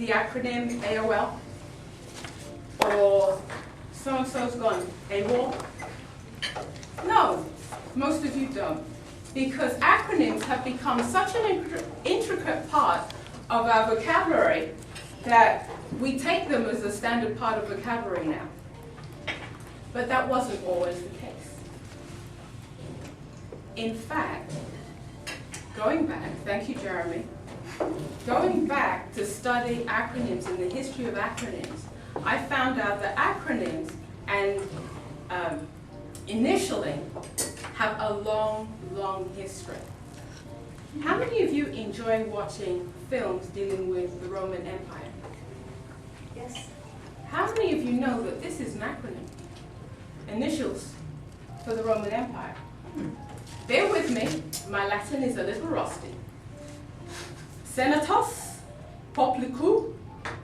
the acronym AOL? Or so-and-so's gone AWOL? No, most of you don't. Because acronyms have become such an intricate part of our vocabulary that we take them as a standard part of vocabulary now. But that wasn't always the case. In fact, going back, thank you, Jeremy, going back to study acronyms and the history of acronyms, I found out that acronyms and initialing have a long, long history. How many of you enjoy watching films dealing with the Roman Empire? Yes. How many of you know that this is an acronym? Initials for the Roman Empire. Bear with me, my Latin is a little rusty. Senatus Publicus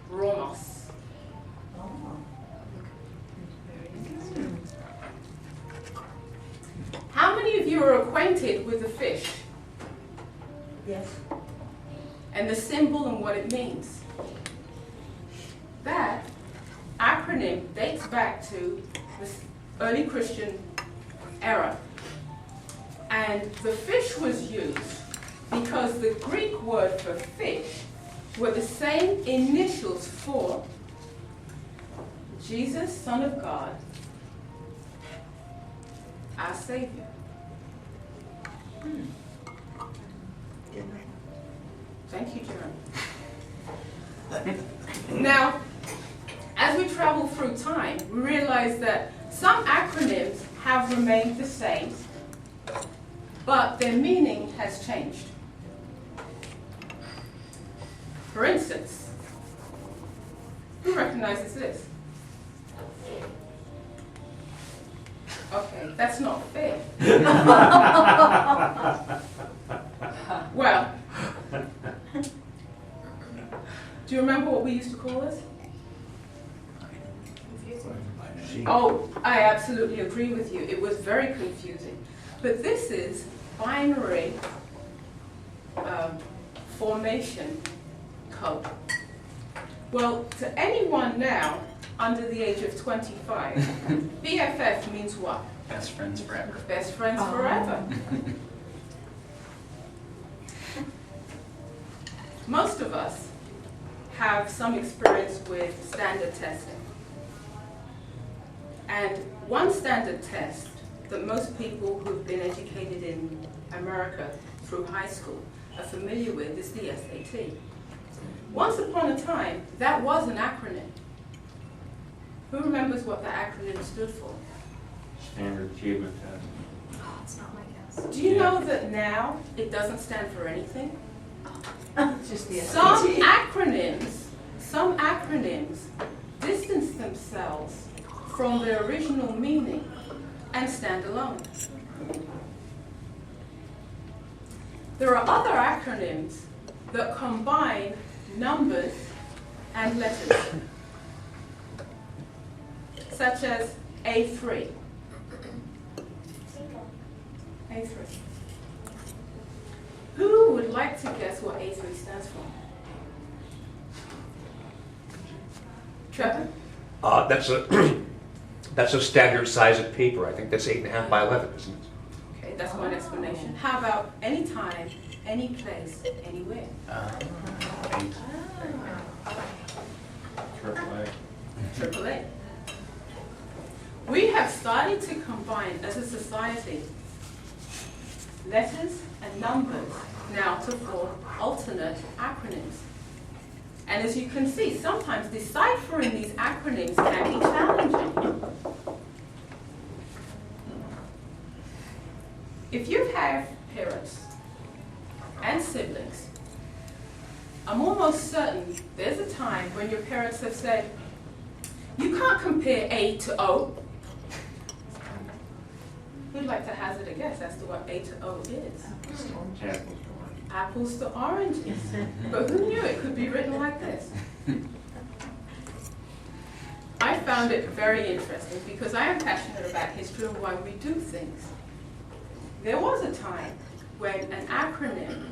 Romos. How many of you are acquainted with the fish? Yes. And the symbol and what it means? That acronym dates back to the early Christian era. And the fish was used because the Greek word for fish were the same initials for Jesus, Son of God, our Savior. Thank you, Jeremy. Now, as we travel through time, we realize that some acronyms have remained the same, but their meaning has changed. For instance, who recognizes this? Okay, that's not fair. Well, do you remember what we used to call this? Oh, I absolutely agree with you. It was very confusing. But this is binary formation code. Well, to anyone now under the age of 25, BFF means what? Best friends forever. Best friends forever. Most of us have some experience with standard testing. And one standard test that most people who've been educated in America through high school are familiar with is the SAT. Once upon a time, that was an acronym. Who remembers what that acronym stood for? Standard achievement test. Oh, it's not my guess. Do you know that now it doesn't stand for anything? It's just the Some acronyms distance themselves from their original meaning and stand alone. There are other acronyms that combine numbers and letters, such as A3. A3. Who would like to guess what A3 stands for? Trevor? That's a standard size of paper. I think that's 8.5 by 11, isn't it? Okay, that's one explanation. How about anytime, any place, anywhere? AAA. We have started to combine as a society letters and numbers now to form alternate acronyms. And as you can see, sometimes deciphering these acronyms can be challenging. If you have parents and siblings, I'm almost certain there's a time when your parents have said, you can't compare A to O. Who'd like to hazard a guess as to what A to O is? Apples to oranges. But who knew it could be written like this? I found it very interesting because I am passionate about history and why we do things. There was a time when an acronym,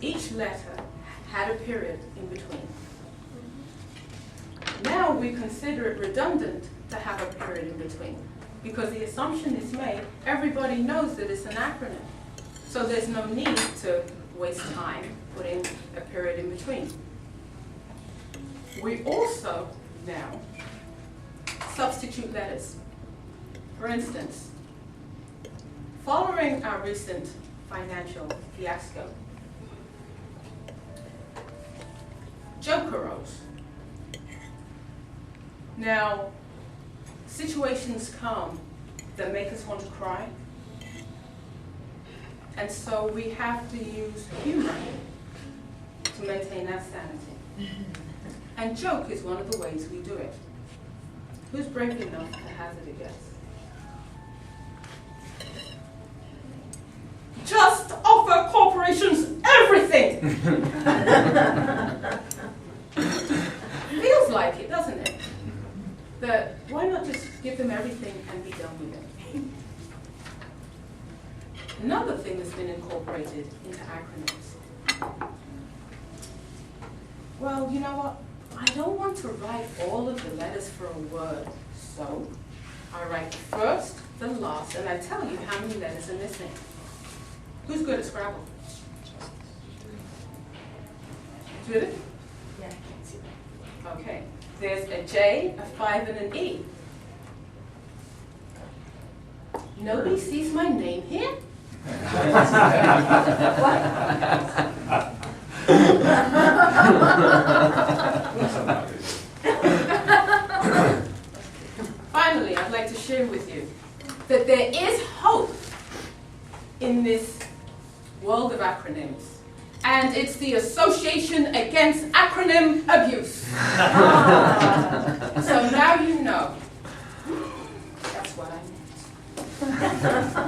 each letter had a period in between. now we consider it redundant to have a period in between, because the assumption is made, everybody knows that it's an acronym. So there's no need to waste time putting a period in between. We also now substitute letters. For instance, following our recent financial fiasco, joke arose. Now, situations come that make us want to cry, and so we have to use humor to maintain our sanity. And joke is one of the ways we do it. Who's brave enough to hazard a guess? Just offer corporations everything! Feels like it, doesn't it? That why not just give them everything and be done with it? Another thing that's been incorporated into acronyms. Well, you know what? I don't want to write all of the letters for a word, so I write the first, the last, and I tell you how many letters are missing. Who's good at Scrabble? Judith? Yeah, I can't see that. Okay. There's a J, a 5, and an E. Nobody sees my name here? Finally, I'd like to share with you that there is hope in this world of acronyms. And it's the Association Against Acronym Abuse. So now you know. That's what I meant.